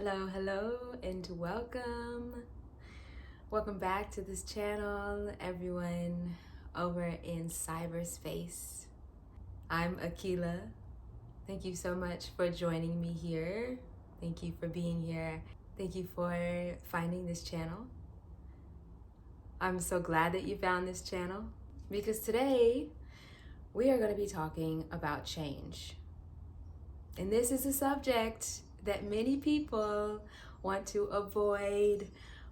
Hello, and welcome. Welcome back to this channel, everyone over in cyberspace. I'm Akila. Thank you so much for joining me here. Thank you for being here. Thank you for finding this channel. I'm so glad that you found this channel because today we are going to be talking about change. And this is a subject that many people want to avoid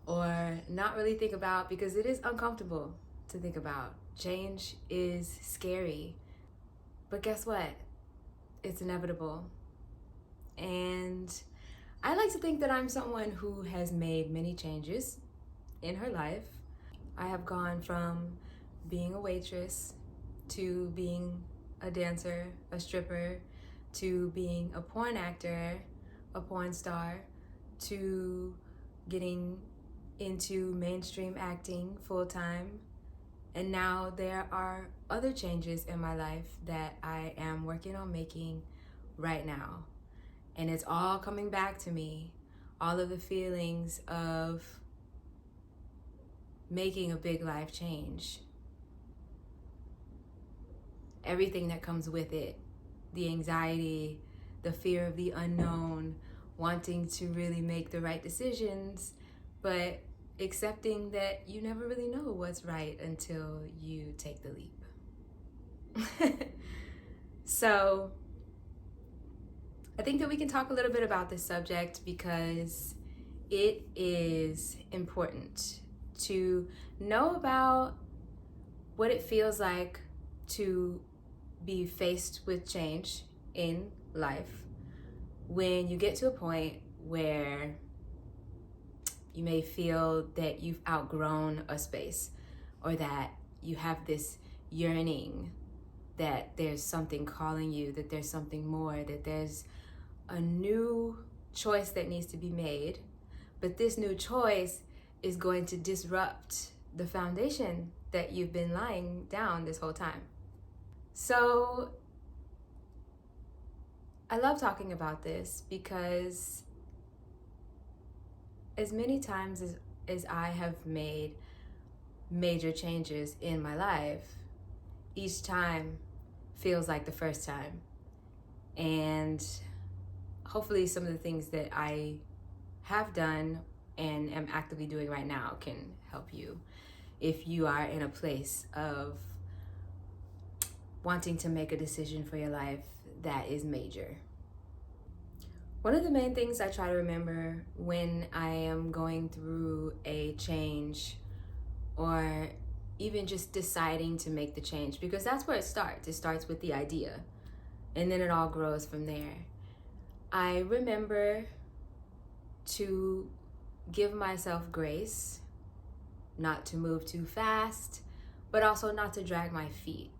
or not really think about because it is uncomfortable to think about. Change is scary. But guess what? It's inevitable. And I like to think that I'm someone who has made many changes in her life. I have gone from being a waitress to being a dancer, a stripper, to being a porn actor, a porn star, to getting into mainstream acting full-time. And now there are other changes in my life that I am working on making right now. And it's all coming back to me, all of the feelings of making a big life change. Everything that comes with it, the anxiety, the fear of the unknown, wanting to really make the right decisions, but accepting that you never really know what's right until you take the leap. So I think that we can talk a little bit about this subject because it is important to know about what it feels like to be faced with change in life when you get to a point where you may feel that you've outgrown a space or that you have this yearning that there's something calling you, that there's something more, that there's a new choice that needs to be made, but this new choice is going to disrupt the foundation that you've been lying down this whole time. So I love talking about this because as many times as I have made major changes in my life, each time feels like the first time. And hopefully some of the things that I have done and am actively doing right now can help you if you are in a place of wanting to make a decision for your life that is major. One of the main things I try to remember when I am going through a change or even just deciding to make the change, because that's where it starts. It starts with the idea and then it all grows from there. I remember to give myself grace, not to move too fast, but also not to drag my feet.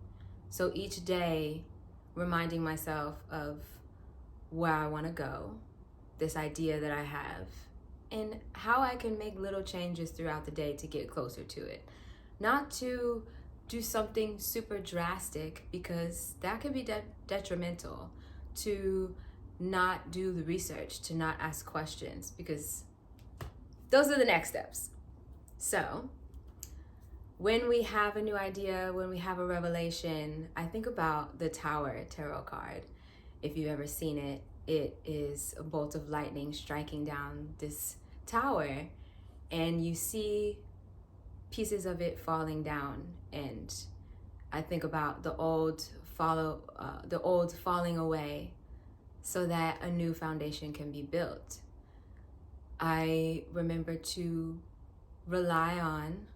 So each day, reminding myself of where I want to go, this idea that I have, and how I can make little changes throughout the day to get closer to it. Not to do something super drastic because that could be detrimental, to not do the research, to not ask questions, because those are the next steps. So when we have a new idea, when we have a revelation, I think about the Tower tarot card. If you've ever seen it, it is a bolt of lightning striking down this tower, and you see pieces of it falling down. And I think about the old falling away so that a new foundation can be built. I remember to rely on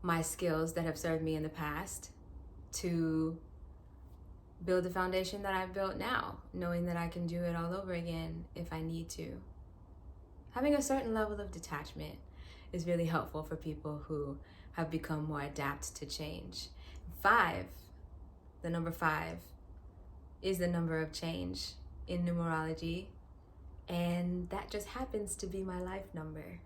my skills that have served me in the past to build the foundation that I've built now, knowing that I can do it all over again if I need to. Having a certain level of detachment is really helpful for people who have become more adept to change. 5, the number 5, is the number of change in numerology, and that just happens to be my life number.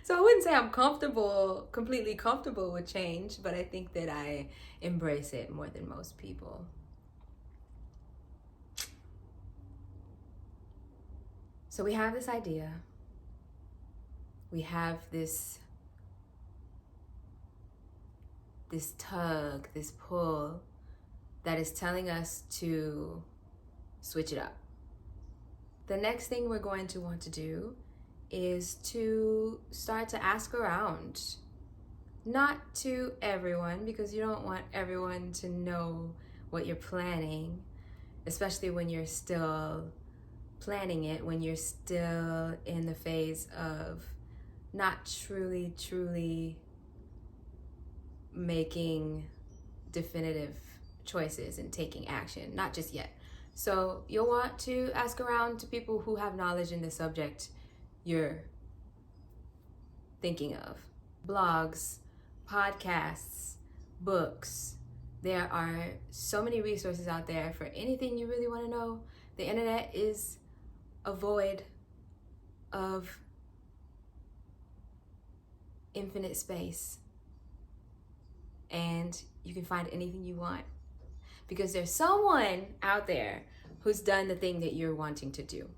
So I wouldn't say I'm completely comfortable with change, but I think that I embrace it more than most people. So we have this idea, we have this tug, this pull that is telling us to switch it up. The next thing we're going to want to do is to start to ask around. Not to everyone, because you don't want everyone to know what you're planning, especially when you're still planning it, when you're still in the phase of not truly making definitive choices and taking action, not just yet. So you'll want to ask around to people who have knowledge in the subject you're thinking of. Blogs, podcasts, books. There are so many resources out there for anything you really want to know. The internet is a void of infinite space, and you can find anything you want because there's someone out there who's done the thing that you're wanting to do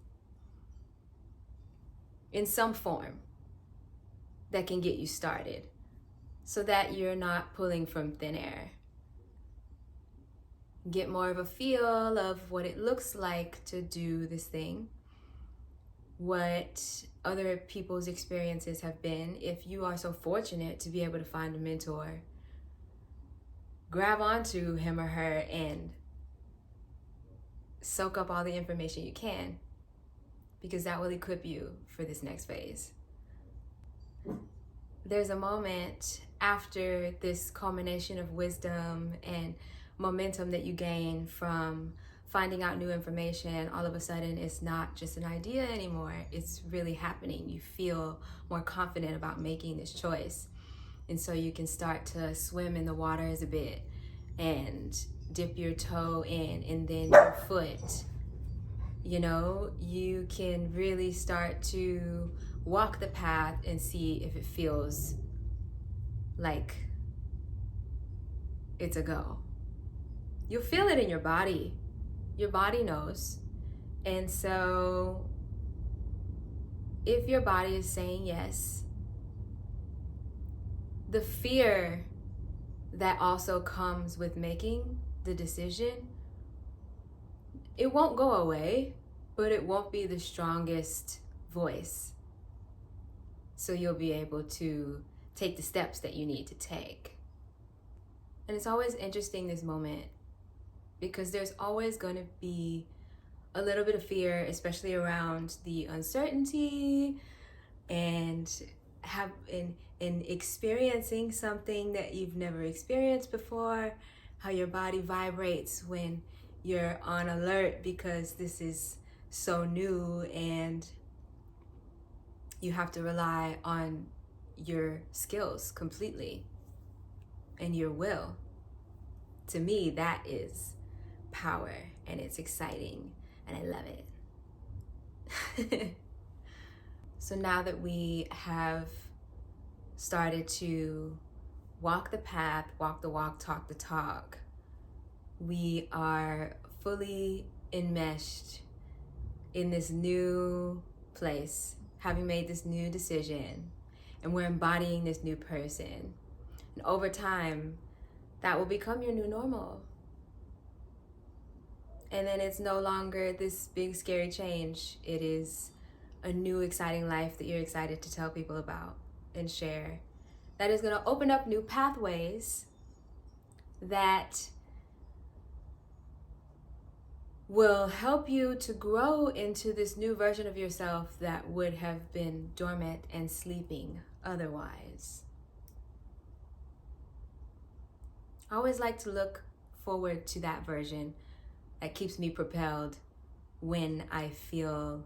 in some form that can get you started so that you're not pulling from thin air. Get more of a feel of what it looks like to do this thing, what other people's experiences have been. If you are so fortunate to be able to find a mentor, grab onto him or her and soak up all the information you can, because that will equip you for this next phase. There's a moment after this culmination of wisdom and momentum that you gain from finding out new information. All of a sudden, it's not just an idea anymore. It's really happening. You feel more confident about making this choice. And so you can start to swim in the waters a bit and dip your toe in and then your foot. You know, you can really start to walk the path and see if it feels like it's a go. You'll feel it in your body. Your body knows. And so if your body is saying yes, the fear that also comes with making the decision, it won't go away, but it won't be the strongest voice. So you'll be able to take the steps that you need to take. And it's always interesting, this moment, because there's always going to be a little bit of fear, especially around the uncertainty and in experiencing something that you've never experienced before, how your body vibrates when you're on alert because this is so new and you have to rely on your skills completely and your will. To me, that is power, and it's exciting, and I love it. So now that we have started to walk the path, walk the walk, talk the talk, we are fully enmeshed in this new place, having made this new decision, and we're embodying this new person. And over time, that will become your new normal. And then it's no longer this big scary change. It is a new exciting life that you're excited to tell people about and share. That is going to open up new pathways that will help you to grow into this new version of yourself that would have been dormant and sleeping otherwise. I always like to look forward to that version that keeps me propelled when I feel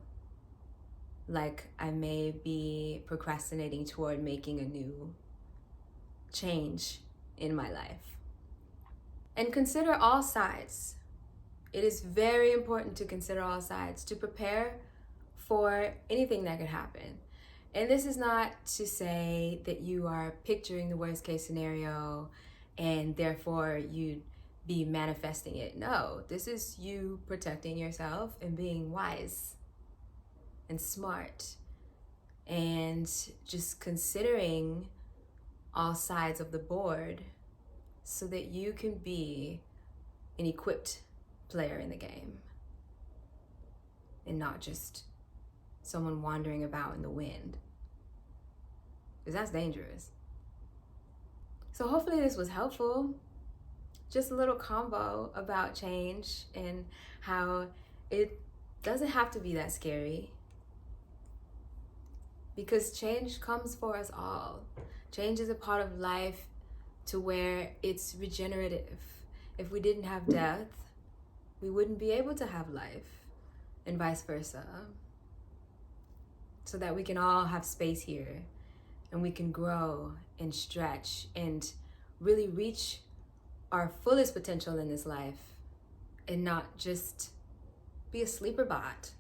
like I may be procrastinating toward making a new change in my life. And consider all sides. It is very important to consider all sides, to prepare for anything that could happen. And this is not to say that you are picturing the worst case scenario and therefore you'd be manifesting it. No, this is you protecting yourself and being wise. and smart and just considering all sides of the board so that you can be an equipped player in the game and not just someone wandering about in the wind, because that's dangerous. So hopefully this was helpful. Just a little combo about change and how it doesn't have to be that scary, because change comes for us all. Change is a part of life to where it's regenerative. If we didn't have death, we wouldn't be able to have life, and vice versa. So that we can all have space here and we can grow and stretch and really reach our fullest potential in this life and not just be a sleeper bot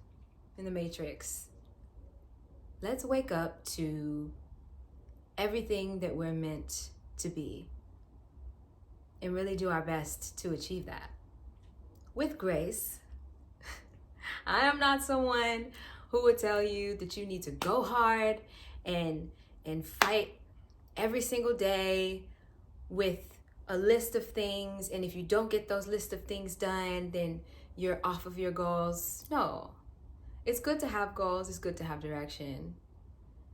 in the Matrix. Let's wake up to everything that we're meant to be and really do our best to achieve that with grace. I am not someone who would tell you that you need to go hard and fight every single day with a list of things, and if you don't get those list of things done, then you're off of your goals. No. It's good to have goals, it's good to have direction.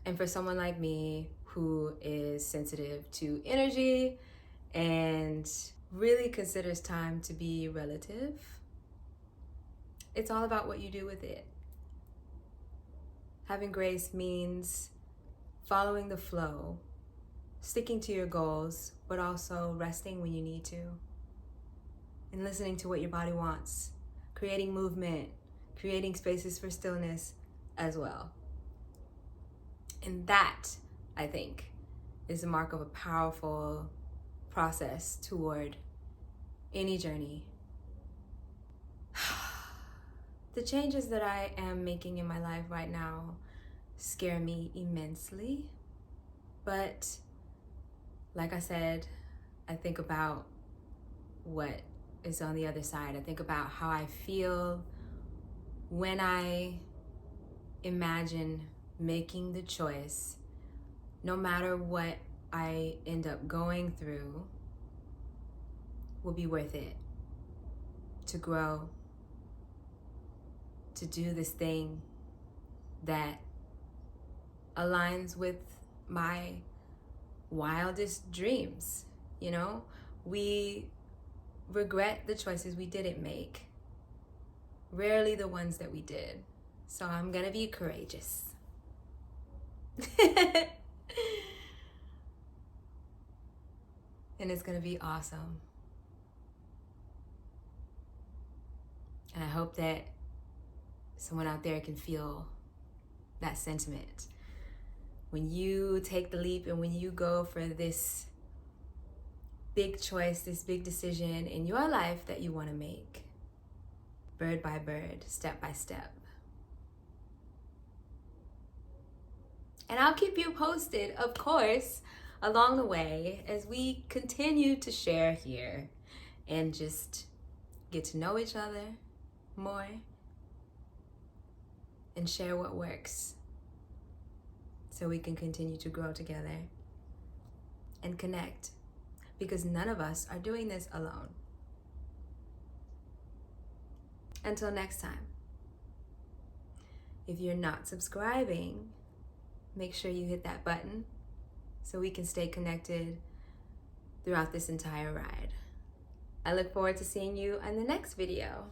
And for someone like me who is sensitive to energy and really considers time to be relative, it's all about what you do with it. Having grace means following the flow, sticking to your goals, but also resting when you need to, and listening to what your body wants, creating movement, creating spaces for stillness as well. And that, I think, is the mark of a powerful process toward any journey. The changes that I am making in my life right now scare me immensely. But like I said, I think about what is on the other side. I think about how I feel when I imagine making the choice, no matter what I end up going through, will be worth it to grow, to do this thing that aligns with my wildest dreams. You know, we regret the choices we didn't make, rarely the ones that we did. So I'm gonna be courageous. And it's gonna be awesome. And I hope that someone out there can feel that sentiment. When you take the leap and when you go for this big choice, this big decision in your life that you want to make, bird by bird, step by step. And I'll keep you posted, of course, along the way as we continue to share here and just get to know each other more and share what works so we can continue to grow together and connect, because none of us are doing this alone. Until next time, if you're not subscribing, make sure you hit that button so we can stay connected throughout this entire ride. I look forward to seeing you in the next video.